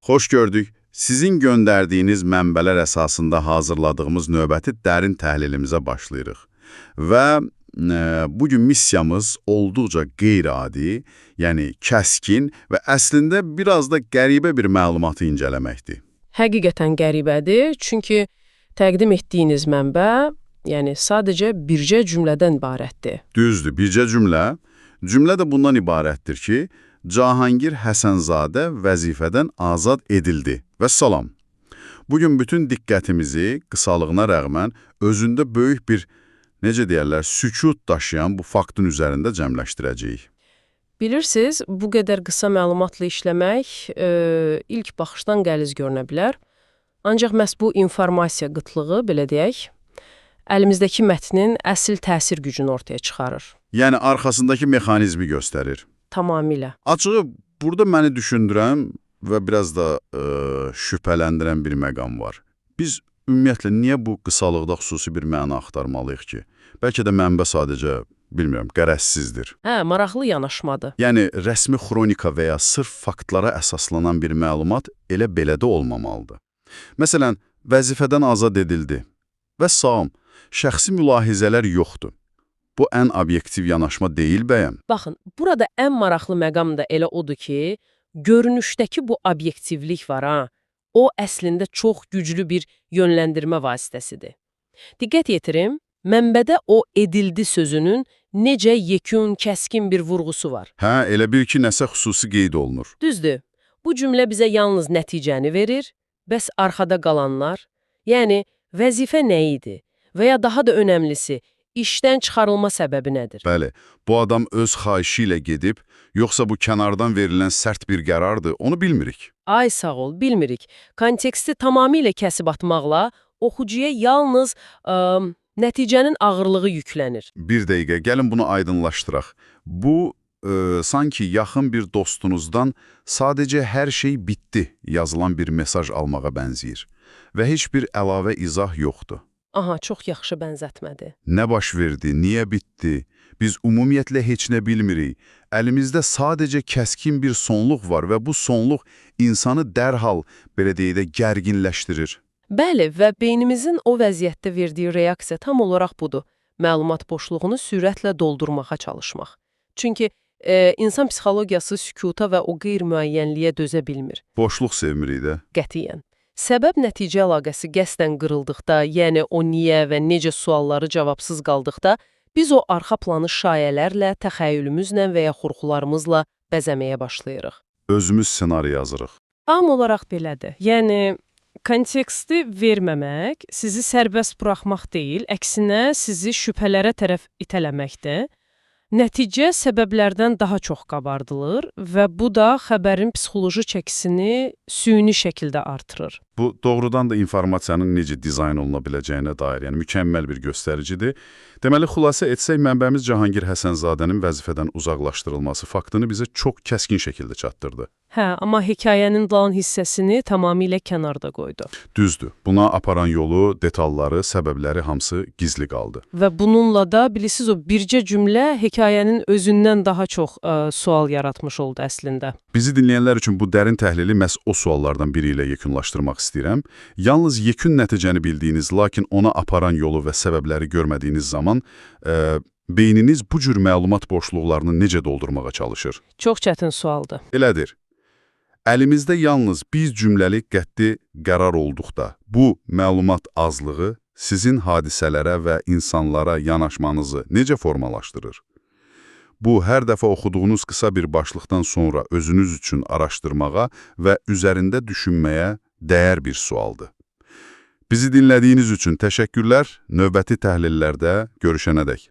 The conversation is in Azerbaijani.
Xoş gördük. Sizin göndərdiyiniz mənbələr əsasında hazırladığımız növbəti dərin təhlilimizə başlayırıq. Və bugün missiyamız olduqca qeyri-adi, yəni kəskin və əslində biraz da qəribə bir məlumatı incələməkdir. Həqiqətən qəribədir, çünki təqdim etdiyiniz mənbə, yəni sadəcə bircə cümlədən ibarətdir. Düzdür, bircə cümlə. Cümlə də bundan ibarətdir ki, Cahangir Həsənzadə vəzifədən azad edildi və salam. Bugün bütün diqqətimizi qısalığına rəğmən özündə böyük bir, necə deyərlər, sükut daşıyan bu faktın üzərində cəmləşdirəcəyik. Bilirsiniz, bu qədər qısa məlumatla işləmək ilk baxışdan qəliz görünə bilər. Ancaq məhz bu informasiya qıtlığı, belə deyək, əlimizdəki mətnin əsl təsir gücünü ortaya çıxarır. Yəni arxasındakı mexanizmi göstərir. Tamamilə. Açığı, burada məni düşündürən və biraz da şübhələndirən bir məqam var. Biz ümumiyyətlə niyə bu qısalıqda xüsusi bir məna axtarmalıyıq ki? Bəlkə də mənbə sadəcə, bilmirəm, qərəzsizdir. Maraqlı yanaşmadır. Yəni, rəsmi xronika və ya sırf faktlara əsaslanan bir məlumat elə belə də olmamalıdır. Məsələn, vəzifədən azad edildi və salam, şəxsi mülahizələr yoxdur. Bu ən obyektiv yanaşma deyil bəyəm. Baxın, burada ən maraqlı məqam da elə odur ki, görünüşdəki bu obyektivlik var ha, o əslində çox güclü bir yönləndirmə vasitəsidir. Diqqət yetirim, mənbədə o edildi sözünün necə yekun, kəskin bir vurğusu var. Hə, elə bil ki, nəsə xüsusi qeyd olunur. Düzdür, bu cümlə bizə yalnız nəticəni verir, bəs arxada qalanlar, yəni vəzifə nə idi və ya daha da önəmlisi, işdən çıxarılma səbəbi nədir? Bəli, bu adam öz xahişi ilə gedib, yoxsa bu kənardan verilən sərt bir qərardır, onu bilmirik. Ay sağ ol, bilmirik. Konteksti tamamilə kəsib atmaqla oxucuya yalnız nəticənin ağırlığı yüklənir. Bir dəqiqə, gəlin bunu aydınlaşdıraq. Bu, sanki yaxın bir dostunuzdan sadəcə hər şey bitdi yazılan bir mesaj almağa bənzəyir və heç bir əlavə izah yoxdur. Aha, çox yaxşı bənzətmədir. Nə baş verdi, niyə bitdi? Biz ümumiyyətlə heç nə bilmirik. Əlimizdə sadəcə kəskin bir sonluq var və bu sonluq insanı dərhal, belə deyək də, gərginləşdirir. Bəli, və beynimizin o vəziyyətdə verdiyi reaksiya tam olaraq budur. Məlumat boşluğunu sürətlə doldurmağa çalışmaq. Çünki insan psixologiyası sükuta və o qeyri-müəyyənliyə dözə bilmir. Boşluq sevmirik də. Qətiyyən. Səbəb-nəticə əlaqəsi qəsdən qırıldıqda, yəni o niyə və necə sualları cavabsız qaldıqda, biz o arxa planı şayələrlə, təxəyyülümüzlə və ya xurxularımızla bəzəməyə başlayırıq. Özümüz ssenari yazırıq. Tam olaraq belədir. Yəni, konteksti verməmək, sizi sərbəst buraxmaq deyil, əksinə sizi şübhələrə tərəf itələməkdir. Nəticə səbəblərdən daha çox qabardılır və bu da xəbərin psixoloji çəkisini süni şəkildə artırır. Bu, doğrudan da informasiyanın necə dizayn oluna biləcəyinə dair, yəni mükəmməl bir göstəricidir. Deməli, xülasə etsək, mənbəmiz Cahangir Həsənzadənin vəzifədən uzaqlaşdırılması faktını bizə çox kəskin şəkildə çatdırdı. Hə, amma hekayənin qalan hissəsini tamamilə kənarda qoydu. Düzdür, buna aparan yolu, detalları, səbəbləri hamısı gizli qaldı. Və bununla da, bilirsiniz, o bircə cümlə hekayənin özündən daha çox sual yaratmış oldu əslində. Bizi dinləyənlər üçün bu dərin təhlili məhz o suallardan biri ilə yekunlaşdırmaq istəyirəm. Yalnız yekun nəticəni bildiyiniz, lakin ona aparan yolu və səbəbləri görmədiyiniz zaman beyniniz bu cür məlumat boşluqlarını necə doldurmağa çalışır? Çox çətin sualdır. Elədir. Əlimizdə yalnız bir cümləlik qəti qərar olduqda, bu məlumat azlığı sizin hadisələrə və insanlara yanaşmanızı necə formalaşdırır? Bu, hər dəfə oxuduğunuz qısa bir başlıqdan sonra özünüz üçün araşdırmağa və üzərində düşünməyə dəyər bir sualdır. Bizi dinlədiyiniz üçün təşəkkürlər, növbəti təhlillərdə görüşənədək.